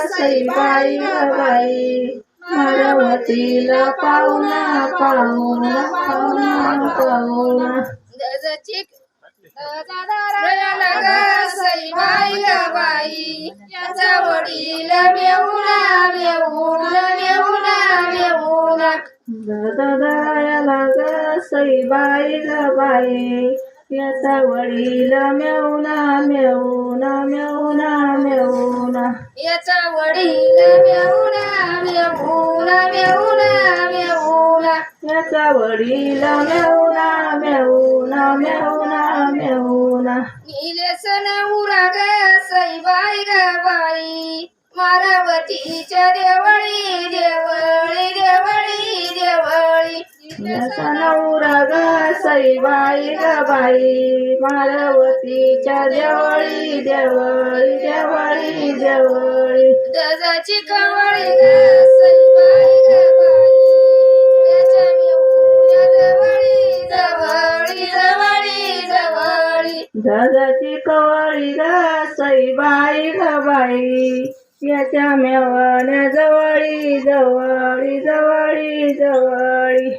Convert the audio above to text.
सईबाई ग बाई मारवतीला पाहुणा पाहुणा पाहुणा पाहुणा सईबाई ग बाई याचा वडील मेहुणा मेहुणा मेहुणा मेहुणा दादायाला ग सईबाई ग बाई याचा वडील मेहुणा मेहुणा मेहुणा मेहुणा याचा वडील मेहुणा मेहुणा मेहुणा मेहुणा याचा वडील मेहुणा मेहुणा मेहुणा मेहुणा नीलेसन उरा ग सईबाई ग बाई मारवतीच्या देवळी देवळी देवळी देवळी नवरा ग सईबाई ग बाई मारवतीच्या देवळी देवळी देवळी देवळी दजाची कवळी ग सईबाई ग बाई याच्या मेहुण्या जवळी जवळी जवळी जवळी दादाची कवळी ग सईबाई ग बाई याच्या मेवण्या जवळी जवळी जवळी जवळी